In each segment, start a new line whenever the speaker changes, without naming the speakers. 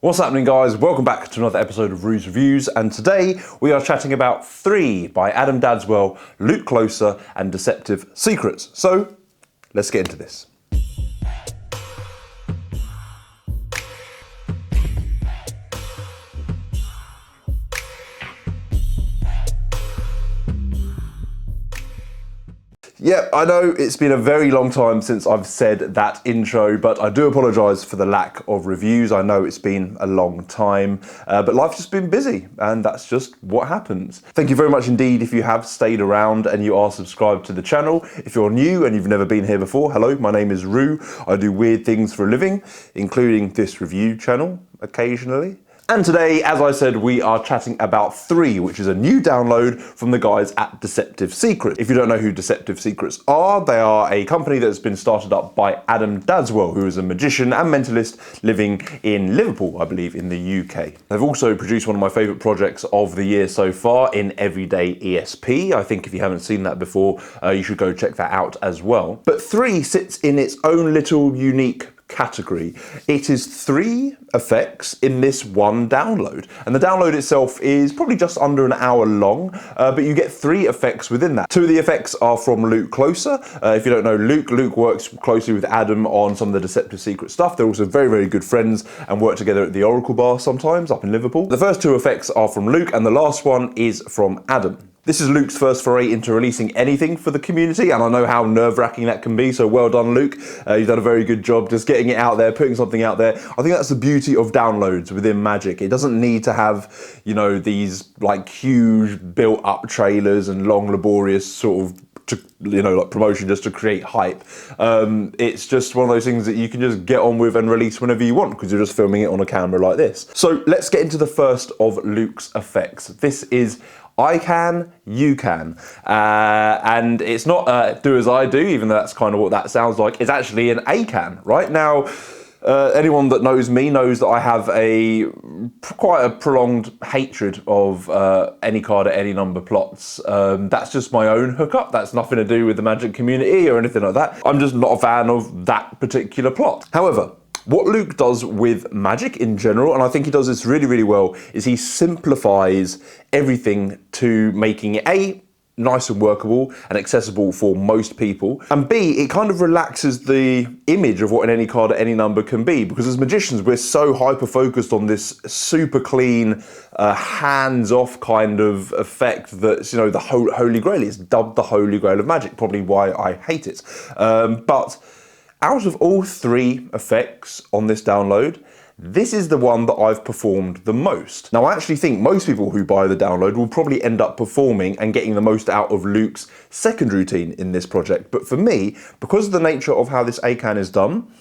What's happening, guys? Welcome back to another episode of Rue's Reviews, and today we are chatting about 3 by Adam Dadswell, Look Closer and Deceptive Secrets. So let's get into this. Yeah, I know it's been a very long time since I've said that intro, but I do apologise for the lack of reviews. I know it's been a long time, but life's just been busy, and that's just what happens. Thank you very much indeed if you have stayed around and you are subscribed to the channel. If you're new and you've never been here before, hello, my name is Rue. I do weird things for a living, including this review channel occasionally. And today, as I said, we are chatting about 3, which is a new download from the guys at Deceptive Secrets. If you don't know who Deceptive Secrets are, they are a company that's been started up by Adam Dadswell, who is a magician and mentalist living in Liverpool, I believe, in the UK. They've also produced one of my favourite projects of the year so far in Everyday ESP. I think if you haven't seen that before, you should go check that out as well. But 3 sits in its own little unique category. It is 3 effects in this one download, and the download itself is probably just under an hour long, but you get 3 effects within that. 2 of the effects are from Look Closer. If you don't know Luke works closely with Adam on some of the Deceptive Secret stuff. They're also very, very good friends and work together at the Oracle Bar sometimes up in Liverpool. The first 2 effects are from Luke, and the last one is from Adam. This is Luke's first foray into releasing anything for the community, and I know how nerve-wracking that can be, so well done, Luke. You've done a very good job just getting it out there, putting something out there. I think that's the beauty of downloads within Magic. It doesn't need to have, you know, these like huge built-up trailers and long, laborious sort of like promotion just to create hype. It's just one of those things that you can just get on with and release whenever you want because you're just filming it on a camera like this. So let's get into the first of Luke's effects. This is I Can, You Can. And it's not do as I do, even though that's kind of what that sounds like. It's actually an I Can. Right now, anyone that knows me knows that I have quite a prolonged hatred of any card at any number plots. That's just my own hookup. That's nothing to do with the Magic community or anything like that. I'm just not a fan of that particular plot. However, what Luke does with Magic in general, and I think he does this really, really well, is he simplifies everything to making it A, nice and workable and accessible for most people, and B, it kind of relaxes the image of what any card at any number can be, because as magicians we're so hyper focused on this super clean hands-off kind of effect that's, you know, the holy grail. It's dubbed the holy grail of Magic, probably why I hate it. But out of all 3 effects on this download, this is the one that I've performed the most. Now, I actually think most people who buy the download will probably end up performing and getting the most out of Luke's second routine in this project. But for me, because of the nature of how this ACAN is done,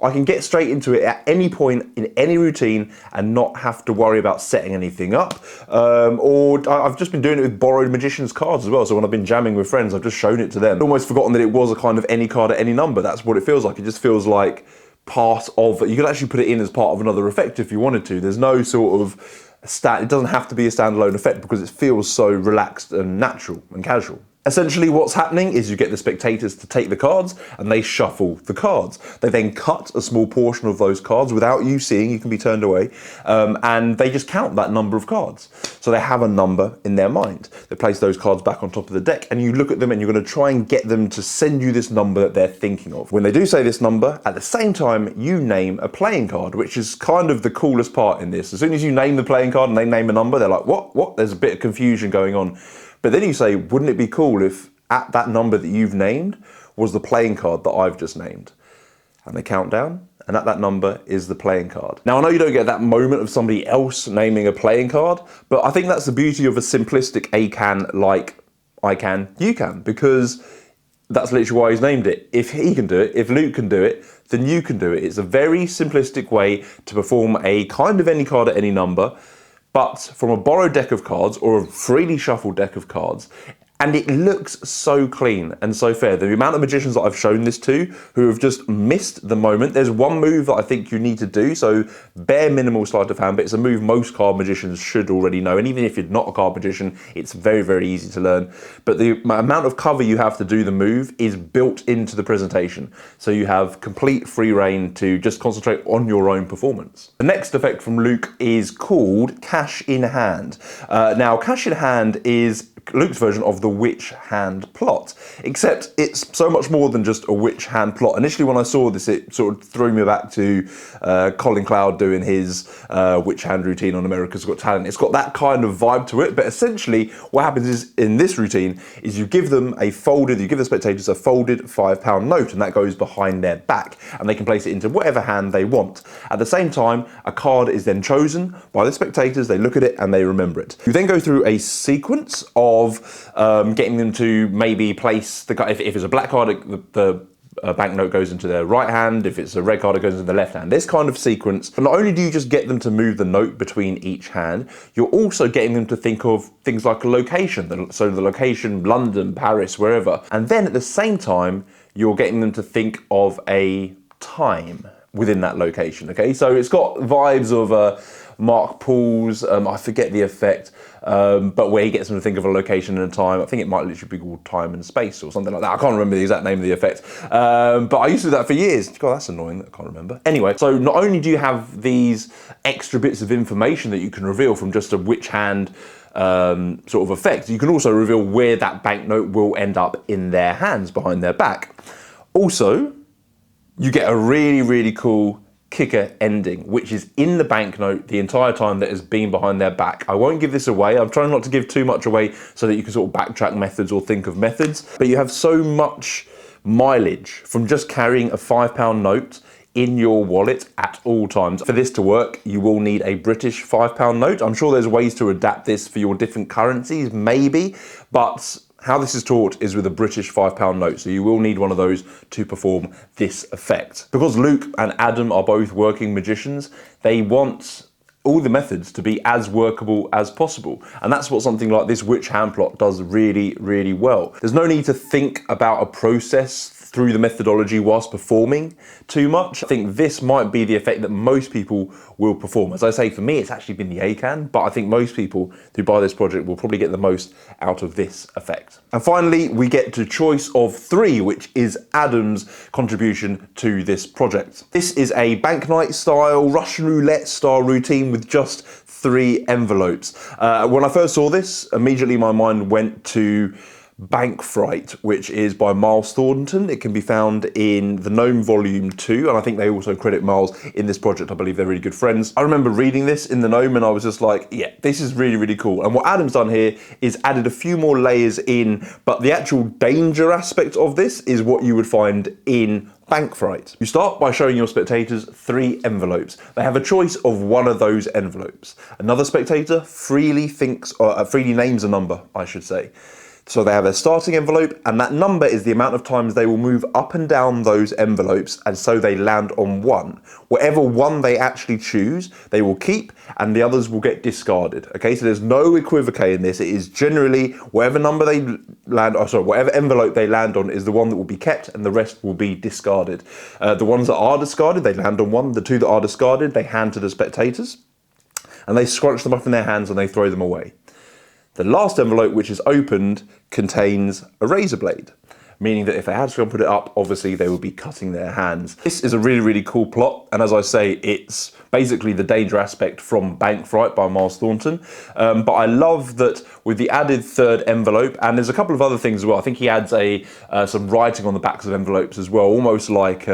I can get straight into it at any point in any routine and not have to worry about setting anything up. Or I've just been doing it with borrowed magician's cards as well. So when I've been jamming with friends, I've just shown it to them. I've almost forgotten that it was a kind of any card at any number. That's what it feels like. It just feels like part of, you could actually put it in as part of another effect if you wanted to. There's no sort of, it doesn't have to be a standalone effect because it feels so relaxed and natural and casual. Essentially what's happening is you get the spectators to take the cards and they shuffle the cards. They then cut a small portion of those cards without you seeing, you can be turned away, and they just count that number of cards. So they have a number in their mind. They place those cards back on top of the deck and you look at them and you're going to try and get them to send you this number that they're thinking of. When they do say this number, at the same time you name a playing card, which is kind of the coolest part in this. As soon as you name the playing card and they name a number, they're like, what? There's a bit of confusion going on. But then you say, wouldn't it be cool if at that number that you've named was the playing card that I've just named? And they count down, and at that number is the playing card. Now, I know you don't get that moment of somebody else naming a playing card, but I think that's the beauty of a simplistic ACAN like I Can, You Can, because that's literally why he's named it. If he can do it, if Luke can do it, then you can do it. It's a very simplistic way to perform a kind of any card at any number, but from a borrowed deck of cards or a freely shuffled deck of cards, And it looks so clean and so fair. The amount of magicians that I've shown this to who have just missed the moment. There's one move that I think you need to do. So bare minimal sleight of hand, but it's a move most card magicians should already know. And even if you're not a card magician, it's very, very easy to learn. But the amount of cover you have to do the move is built into the presentation. So you have complete free reign to just concentrate on your own performance. The next effect from Luke is called Cash in Hand. Now, Cash in Hand is Luke's version of the witch hand plot, except it's so much more than just a witch hand plot. Initially when I saw this, it sort of threw me back to Colin Cloud doing his witch hand routine on America's Got Talent. It's got that kind of vibe to it, but essentially what happens is in this routine is you give the spectators a folded £5 note, and that goes behind their back, and they can place it into whatever hand they want. At the same time, a card is then chosen by the spectators, they look at it and they remember it. You then go through a sequence of getting them to maybe place the card. If it's a black card, the banknote goes into their right hand. If it's a red card, it goes into the left hand. This kind of sequence. But not only do you just get them to move the note between each hand, you're also getting them to think of things like a location. So the location, London, Paris, wherever. And then at the same time, you're getting them to think of a time within that location. Okay, so it's got vibes of Mark Paul's, I forget the effect, but where he gets them to think of a location and a time. I think it might literally be called Time and Space or something like that. I can't remember the exact name of the effect, but I used to do that for years. God, that's annoying that I can't remember. Anyway, so not only do you have these extra bits of information that you can reveal from just a witch hand sort of effect, you can also reveal where that banknote will end up in their hands behind their back. Also, you get a really, really cool kicker ending, which is in the banknote the entire time that has been behind their back. I won't give this away. I'm trying not to give too much away so that you can sort of backtrack methods or think of methods. But you have so much mileage from just carrying a £5 note in your wallet at all times. For this to work, you will need a British £5 note. I'm sure there's ways to adapt this for your different currencies, maybe, but how this is taught is with a British £5 note, so you will need one of those to perform this effect. Because Luke and Adam are both working magicians, they want all the methods to be as workable as possible. And that's what something like this witch hand plot does really, really well. There's no need to think about a process through the methodology whilst performing too much. I think this might be the effect that most people will perform. As I say, for me, it's actually been the ACAN, but I think most people who buy this project will probably get the most out of this effect. And finally, we get to choice of 3, which is Adam's contribution to this project. This is a bank night style, Russian roulette style routine with just 3 envelopes. When I first saw this, immediately my mind went to Bank Fright, which is by Miles Thornton. It can be found in The Gnome Volume 2, and I think they also credit Miles in this project. I believe they're really good friends. I remember reading this in The Gnome and I was just like, yeah, this is really, really cool. And what Adam's done here is added a few more layers in, but the actual danger aspect of this is what you would find in Bank Fright. You start by showing your spectators 3 envelopes. They have a choice of one of those envelopes. Another spectator freely names a number, I should say. So they have their starting envelope, and that number is the amount of times they will move up and down those envelopes, and so they land on 1. Whatever one they actually choose, they will keep, and the others will get discarded. Okay, so there's no equivoque in this. It is generally whatever number they land, whatever envelope they land on is the one that will be kept, and the rest will be discarded. The ones that are discarded, they land on 1. The 2 that are discarded, they hand to the spectators, and they scrunch them up in their hands and they throw them away. The last envelope, which is opened, contains a razor blade, meaning that if they had to go and put it up, obviously they would be cutting their hands. This is a really, really cool plot, and as I say, it's basically the danger aspect from Bank Fright by Miles Thornton. But I love that with the added 3rd envelope, and there's a couple of other things as well. I think he adds some writing on the backs of envelopes as well, almost like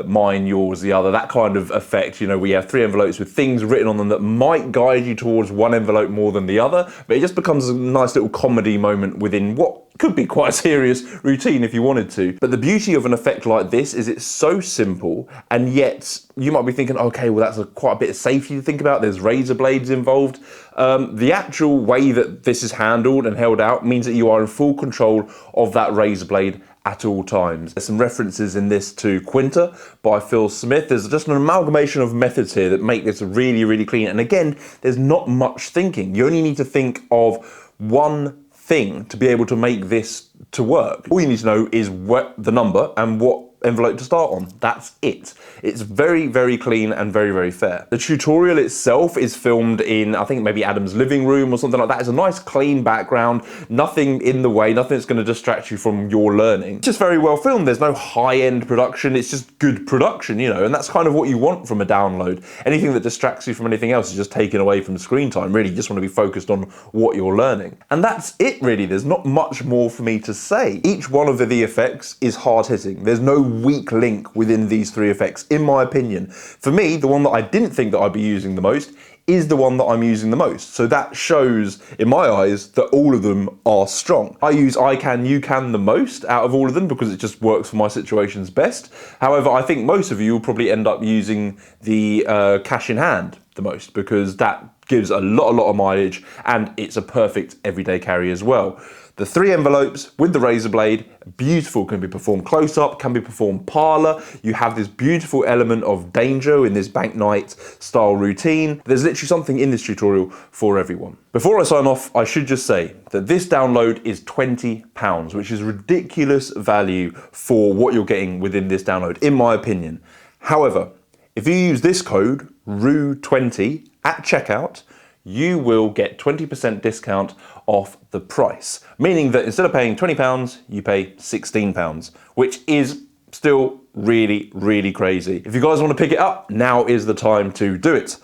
mine, yours, the other, that kind of effect. You know, we have 3 envelopes with things written on them that might guide you towards one envelope more than the other, but it just becomes a nice little comedy moment within what could be quite a serious routine if you wanted to. But the beauty of an effect like this is it's so simple, and yet you might be thinking, okay, well that's quite a bit of safety to think about. There's razor blades involved. The actual way that this is handled and held out means that you are in full control of that razor blade at all times. There's some references in this to Quinta by Phil Smith. There's just an amalgamation of methods here that make this really, really clean. And again, there's not much thinking. You only need to think of one thing to be able to make this to work. All you need to know is what the number and what envelope to start on. That's it. It's very, very clean and very, very fair. The tutorial itself is filmed in, I think, maybe Adam's living room or something like that. It's a nice clean background, nothing in the way, nothing that's going to distract you from your learning. It's just very well filmed. There's no high-end production. It's just good production, you know, and that's kind of what you want from a download. Anything that distracts you from anything else is just taken away from screen time. Really, you just want to be focused on what you're learning. And that's it, really. There's not much more for me to say. Each one of the effects is hard-hitting. There's no weak link within these three effects, in my opinion. For me, the one that I didn't think that I'd be using the most is the one that I'm using the most. So that shows, in my eyes, that all of them are strong. I use I can, you can the most out of all of them because it just works for my situations best. However, I think most of you will probably end up using the cash in hand the most because that gives a lot of mileage and it's a perfect everyday carry as well. The three envelopes with the razor blade, beautiful, can be performed close up, can be performed parlor. You have this beautiful element of danger in this bank night style routine. There's literally something in this tutorial for everyone. Before I sign off, I should just say that this download is £20, which is ridiculous value for what you're getting within this download, in my opinion. However, if you use this code, RU20, at checkout, you will get 20% discount off the price, meaning that instead of paying £20, you pay £16, which is still really, really crazy. If you guys want to pick it up, now is the time to do it.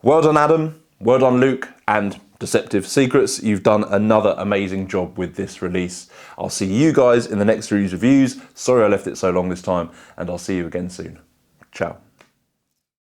Well done, Adam. Well done, Luke, and Deceptive Secrets. You've done another amazing job with this release. I'll see you guys in the next series of reviews. Sorry I left it so long this time, and I'll see you again soon. Ciao.